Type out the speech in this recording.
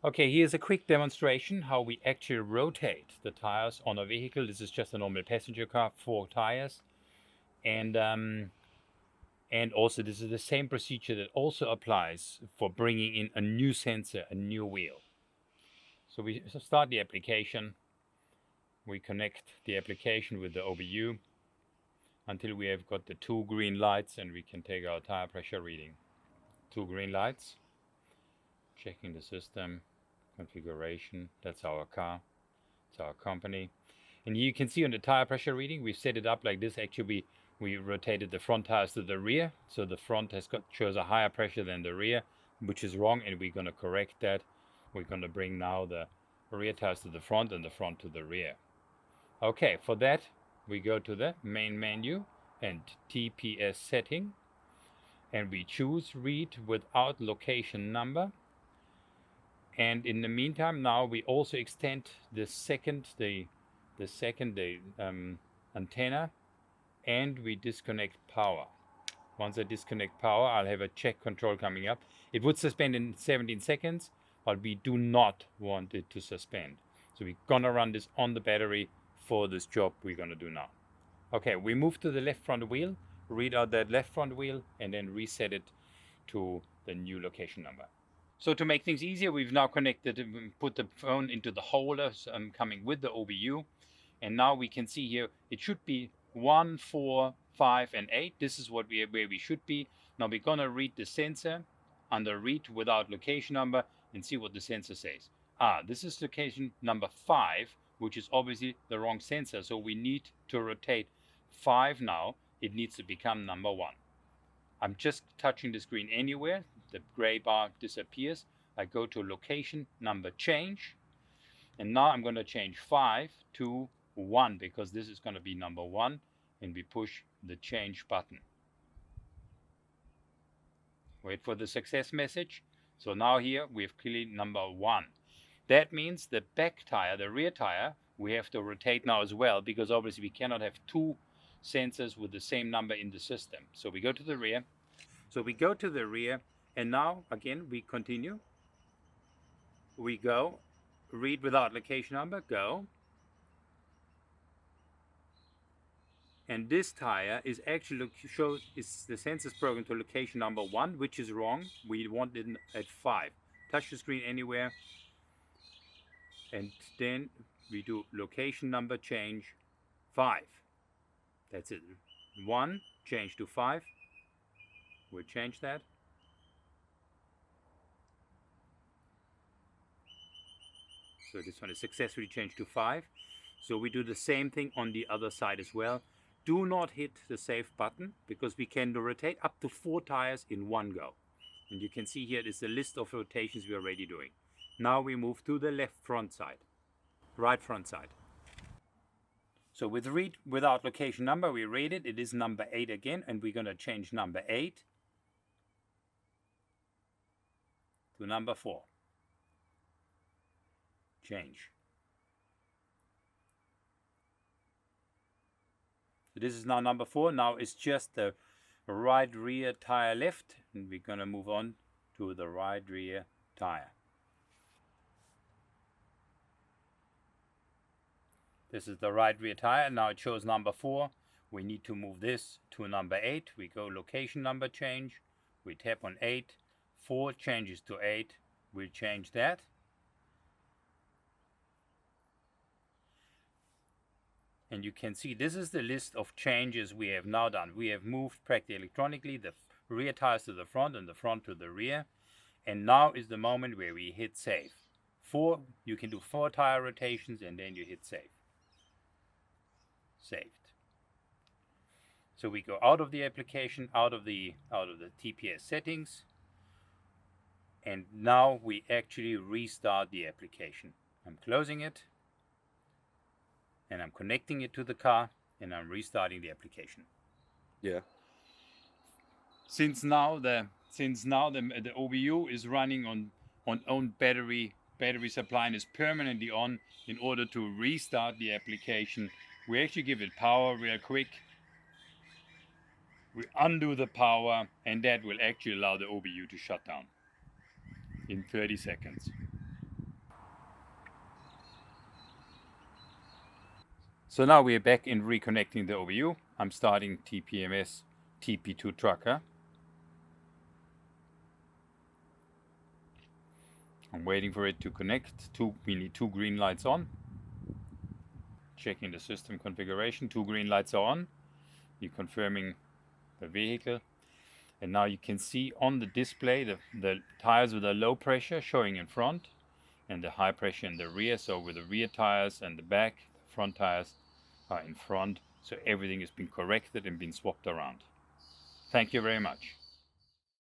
Okay, here's a quick demonstration how we actually rotate the tires on a vehicle. This is just a normal passenger car, 4 tires. And also this is the same procedure that also applies for bringing in a new sensor, a new wheel. So we start the application. We connect the application with the OBU until we have got the 2 green lights, and we can take our tire pressure reading. 2 green lights. Checking the system configuration. That's our car. It's our company. And you can see on the tire pressure reading, we've set it up like this. Actually, we rotated the front tires to the rear, so the front shows a higher pressure than the rear, which is wrong, and we're going to correct that. We're going to bring now the rear tires to the front and the front to the rear. Okay, for that, we go to the main menu and TPS setting, and we choose read without location number. And in the meantime, now we also extend the second antenna, and we disconnect power. Once I disconnect power, I'll have a check control coming up. It would suspend in 17 seconds, but we do not want it to suspend. So we're gonna run this on the battery for this job we're gonna do now. Okay, we move to the left front wheel, read out that left front wheel, and then reset it to the new location number. So to make things easier, we've now put the phone into the holder coming with the OBU. And now we can see here, it should be 1, 4, 5, and 8. This is where we should be. Now we're gonna read the sensor under read without location number and see what the sensor says. This is location number 5, which is obviously the wrong sensor. So we need to rotate 5 now. It needs to become number 1. I'm just touching the screen anywhere. The gray bar disappears. I go to location number change. And now I'm going to change 5 to 1 because this is going to be number 1. And we push the change button. Wait for the success message. So now here we have clearly number 1. That means the back tire, the rear tire, we have to rotate now as well, because obviously we cannot have 2 sensors with the same number in the system. So we go to the rear. And now again we continue. We go, read without location number, go. And this tire is actually the sensors programmed to location number 1, which is wrong. We want it at 5. Touch the screen anywhere, and then we do location number change 5. That's it. 1 change to 5. We'll change that. So this one is successfully changed to 5. So we do the same thing on the other side as well. Do not hit the save button, because we can rotate up to 4 tires in one go. And you can see here is the list of rotations we're already doing. Now we move to the left front side, right front side. So with read without location number, we read it. It is number 8 again, and we're going to change number 8 to number 4. Change. So this is now number 4. Now it's just the right rear tire left, and we're going to move on to the right rear tire. This is the right rear tire. Now it shows number 4. We need to move this to number 8. We go location number change. We tap on 8. 4 changes to 8. We'll change that. And you can see this is the list of changes we have now done. We have moved practically electronically the rear tires to the front and the front to the rear. And now is the moment where we hit save. You can do 4 tire rotations, and then you hit save. Saved. So we go out of the application, out of the TPS settings, and now we actually restart the application. I'm closing it, and I'm connecting it to the car, and I'm restarting the application. Yeah. Since now the OBU is running on own battery supply and is permanently on, in order to restart the application, we actually give it power real quick. We undo the power, and that will actually allow the OBU to shut down in 30 seconds. So now we are back in reconnecting the OBU. I'm starting TPMS TP.2 tracker. I'm waiting for it to connect. We need 2 green lights on. Checking the system configuration. 2 green lights are on. You're confirming the vehicle. And now you can see on the display the tires with a low pressure showing in front and the high pressure in the rear. So with the rear tires and the back, the front tires are in front. So everything has been corrected and been swapped around. Thank you very much.